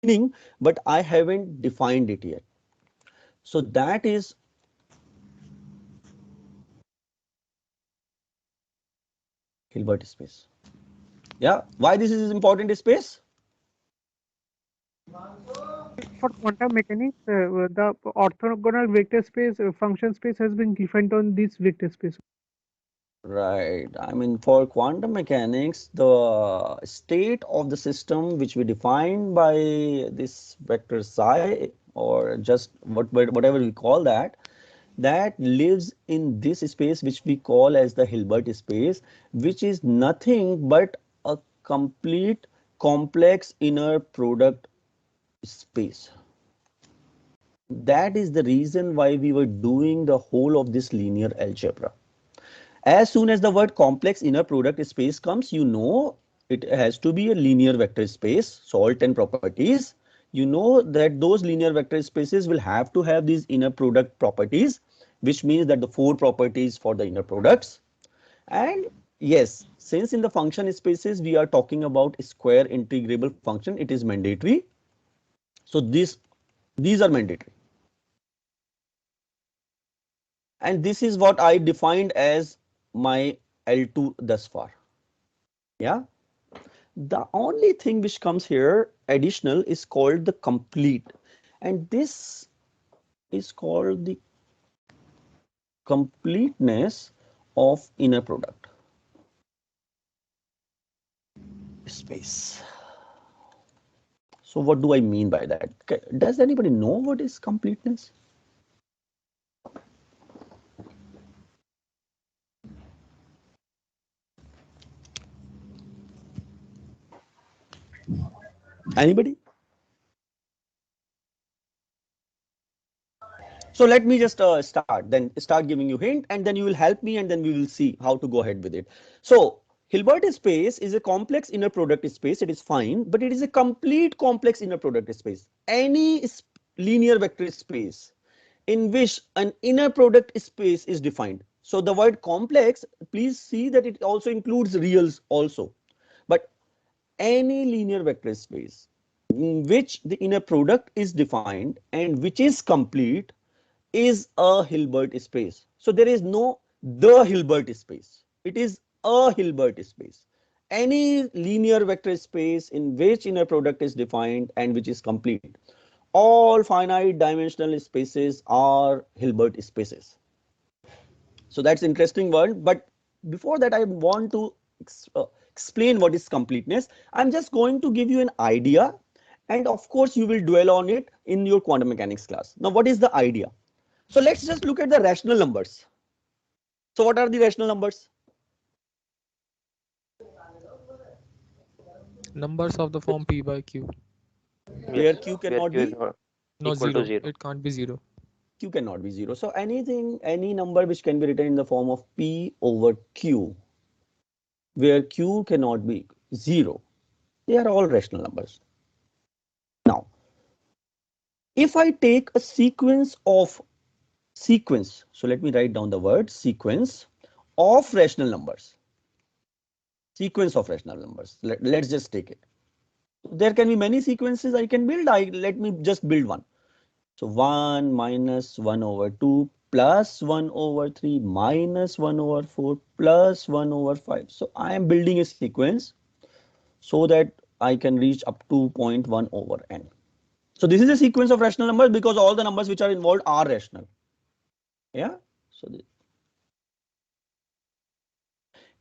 meaning, but I haven't defined it yet. So that is Hilbert space. Yeah, why this is important space? For quantum mechanics, the orthogonal vector space function space has been defined on this vector space. Right. I mean, for quantum mechanics, the state of the system which we define by this vector psi, or just whatever we call that, that lives in this space which we call as the Hilbert space, which is nothing but a complete complex inner product space. That is the reason why we were doing the whole of this linear algebra. As soon as the word complex inner product space comes, you know it has to be a linear vector space. So all 10 properties, you know that those linear vector spaces will have to have these inner product properties, which means that the 4 properties for the inner products. And yes, since in the function spaces we are talking about square integrable function, it is mandatory. So these are mandatory. And this is what I defined as my L2 thus far. Yeah. The only thing which comes here additional is called the complete, and this is called the completeness of inner product space. So what do I mean by that? Does anybody know what is completeness? Anybody? So let me just start giving you hint, and then you will help me, and then we will see how to go ahead with it. So Hilbert space is a complex inner product space. It is fine, but it is a complete complex inner product space. Any linear vector space in which an inner product space is defined. So the word complex, please see that it also includes reals also. But any linear vector space in which the inner product is defined and which is complete is a Hilbert space. So there is no the Hilbert space. It is a Hilbert space. Any linear vector space in which inner product is defined and which is complete. All finite dimensional spaces are Hilbert spaces. So that's interesting word. But before that, I want to explain what is completeness. I'm just going to give you an idea, and of course you will dwell on it in your quantum mechanics class. Now, what is the idea? So let's just look at the rational numbers. So what are the rational numbers? Numbers of the form p by q. Where Yes, q where cannot Q is be not No, equal to zero. 0. It can't be zero. q cannot be 0. So anything, any number which can be written in the form of p over q, where q cannot be 0, they are all rational numbers. Now, if I take a sequence, so let me write down the word sequence of rational numbers. Sequence of rational numbers. Let's just take it. There can be many sequences I can build. Let me just build one. So 1 minus 1 over 2 plus 1 over 3 minus 1 over 4 plus 1 over 5. So I am building a sequence so that I can reach up to 0.1 over n. So this is a sequence of rational numbers because all the numbers which are involved are rational. Yeah. So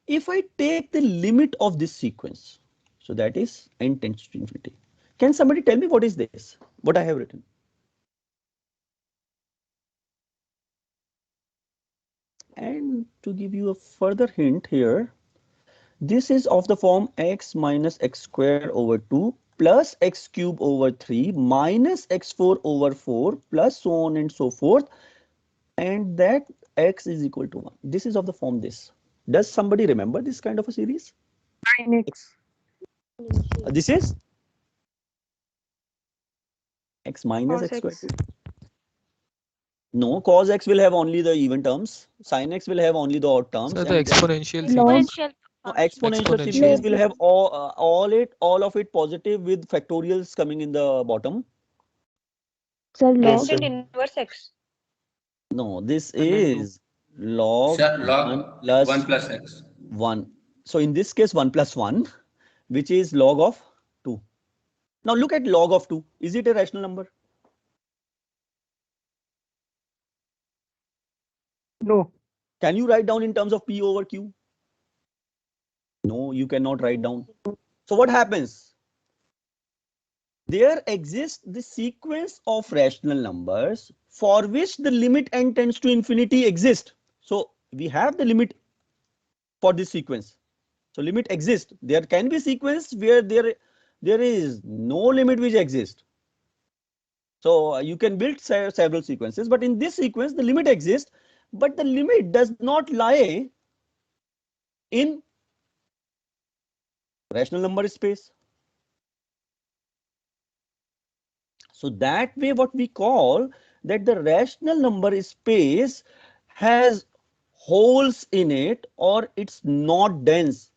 if I take the limit of this sequence, so that is n tends to infinity. Can somebody tell me what is this? What I have written? And to give you a further hint here, this is of the form x minus x square over 2 plus x cube over 3 minus x4 over 4 plus so on and so forth, and that x is equal to 1. This is of the form this. Does somebody remember this kind of a series? 9x. This is x minus Cos x square. x. No, cos x will have only the even terms, sin x will have only the odd terms, So the and then exponential Log series. Exponential. No, exponential Exponential. series will have all of it positive with factorials coming in the bottom. Sir, Yes, log. sir. Inverse x. No, this And then 2. is log Sir, 1 log plus 1 plus x. 1. So in this case, 1 plus 1, which is log of 2. Now look at log of 2. Is it a rational number? No. Can you write down in terms of P over Q? No, you cannot write down. So what happens? There exists the sequence of rational numbers for which the limit n tends to infinity exists. So we have the limit for this sequence. So limit exists. There can be sequence where there is no limit which exists. So you can build several sequences, but in this sequence the limit exists, but the limit does not lie in rational number space. So that way what we call that the rational number space has holes in it, or it's not dense.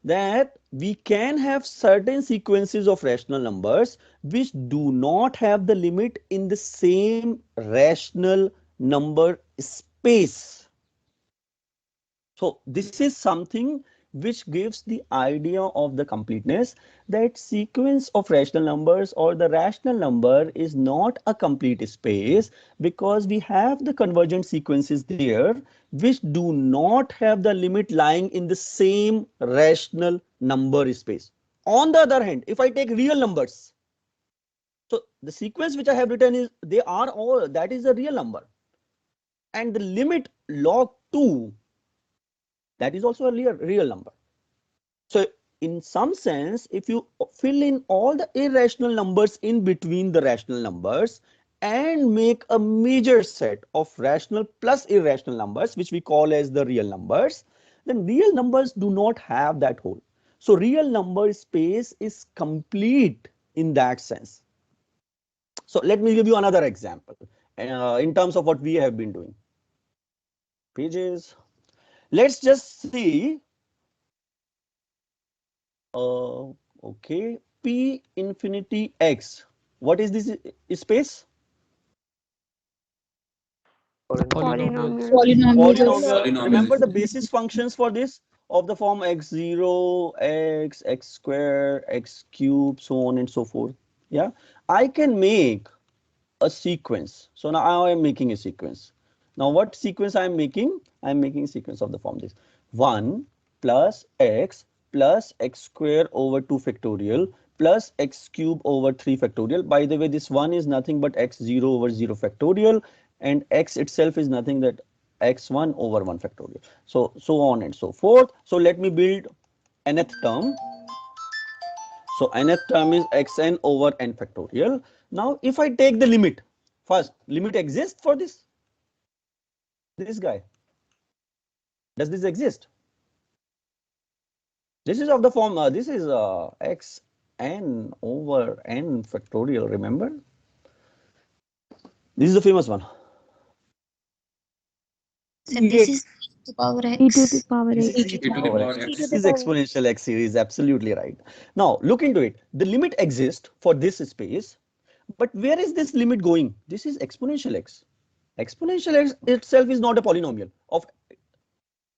That we can have certain sequences of rational numbers which do not have the limit in the same rational number space. So this is something which gives the idea of the completeness, that sequence of rational numbers or the rational number is not a complete space, because we have the convergent sequences there which do not have the limit lying in the same rational number space. On the other hand, if I take real numbers, so the sequence which I have written is, they are all, that is a real number, and the limit log 2, that is also a real number. So in some sense, if you fill in all the irrational numbers in between the rational numbers and make a major set of rational plus irrational numbers, which we call as the real numbers, then real numbers do not have that hole. So real number space is complete in that sense. So let me give you another example in terms of what we have been doing. Pages. Let's just see. Okay, P infinity X. What is this space? Polynomials. Polynomial. Polynomial. Remember Polynomials. the basis functions for this of the form x0, x square, x cube, so on and so forth. Yeah, I can make a sequence. So now I am making a sequence. Now what sequence I am making? I am making a sequence of the form this 1 plus x square over 2 factorial plus x cube over 3 factorial. By the way, this 1 is nothing but x0 over 0 factorial, and x itself is nothing that x1 over 1 factorial. So on and so forth. So let me build nth term. So nth term is xn over n factorial. Now if I take the limit, first limit exists for this guy. Does this exist? This is of the form, this is xn over n factorial, remember? This is the famous one. Sir, this is e to power e to the x. power This x. is e to E to the power power x. x. This is exponential x series, absolutely right. Now look into it. The limit exists for this space, but where is this limit going? This is exponential x. Exponential x itself is not a polynomial of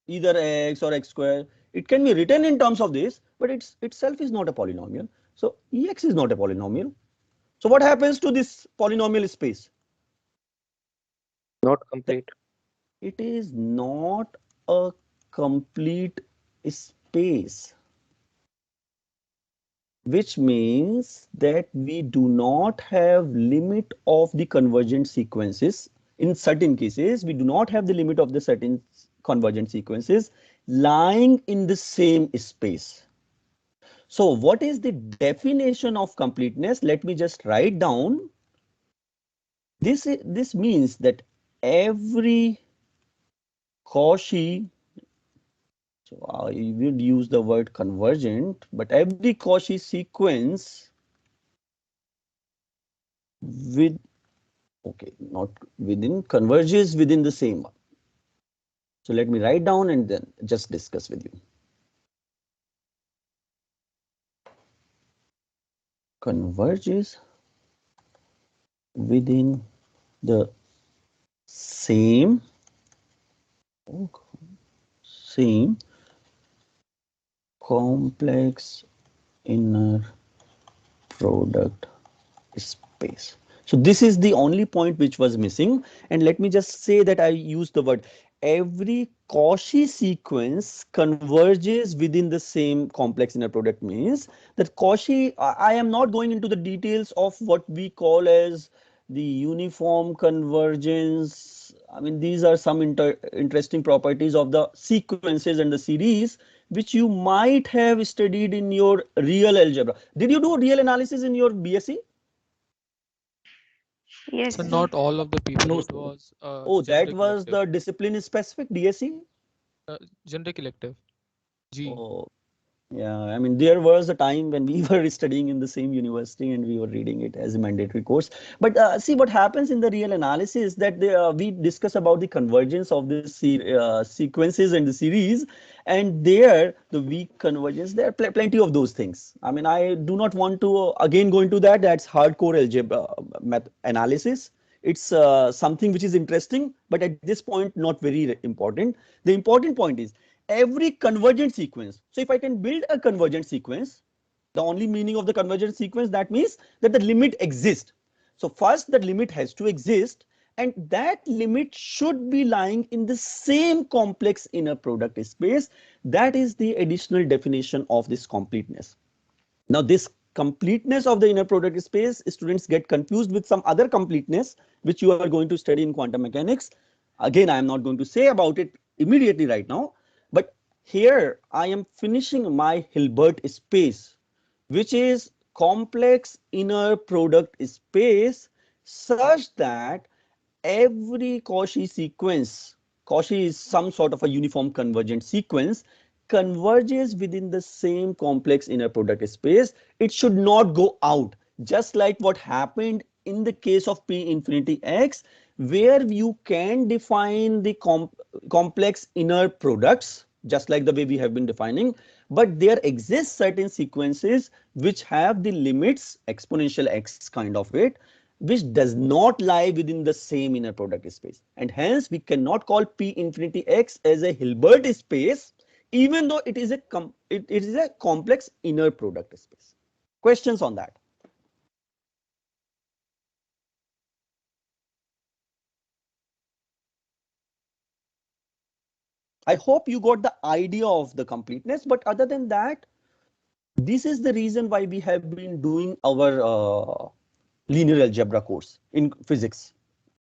either x or x square. It can be written in terms of this, but itself is not a polynomial. So ex is not a polynomial. So what happens to this polynomial space? Not complete. It is not a complete space, which means that we do not have limit of the convergent sequences. In certain cases, we do not have the limit of the certain convergent sequences lying in the same space. So what is the definition of completeness? Let me just write down. This means that every Cauchy, so I would use the word convergent, but every Cauchy sequence with, okay, not within, converges within the same one. So let me write down and then just discuss with you. Converges within the same same complex inner product space. So this is the only point which was missing. And let me just say that I use the word every Cauchy sequence converges within the same complex inner product, means that Cauchy, I am not going into the details of what we call as the uniform convergence. I mean, these are some interesting properties of the sequences and the series which you might have studied in your real algebra. Did you do real analysis in your BSc? Yes, So sir. not all of the people. No, It sir. was Oh, that generic was elective. the discipline specific DSE? Generic elective. G. Oh, yeah. I mean, there was a time when we were studying in the same university and we were reading it as a mandatory course. But see what happens in the real analysis that we discuss about the convergence of the sequences and the series, and there the weak convergence. There are plenty of those things. I mean, I do not want to again go into that. That's hardcore algebra math analysis. It's something which is interesting, but at this point, not very important. The important point is every convergent sequence. So if I can build a convergent sequence, the only meaning of the convergent sequence, that means that the limit exists. So first the limit has to exist, and that limit should be lying in the same complex inner product space. That is the additional definition of this completeness. Now, this completeness of the inner product space, students get confused with some other completeness which you are going to study in quantum mechanics. Again, I am not going to say about it immediately right now, but here I am finishing my Hilbert space, which is complex inner product space such that every Cauchy sequence, Cauchy is some sort of a uniform convergent sequence, converges within the same complex inner product space. It should not go out, just like what happened in the case of P infinity X, where you can define the complex inner products, just like the way we have been defining, but there exists certain sequences which have the limits exponential x kind of it, which does not lie within the same inner product space, and hence we cannot call P infinity X as a Hilbert space, even though it is it is a complex inner product space. Questions on that? I hope you got the idea of the completeness, but other than that, this is the reason why we have been doing our linear algebra course in physics.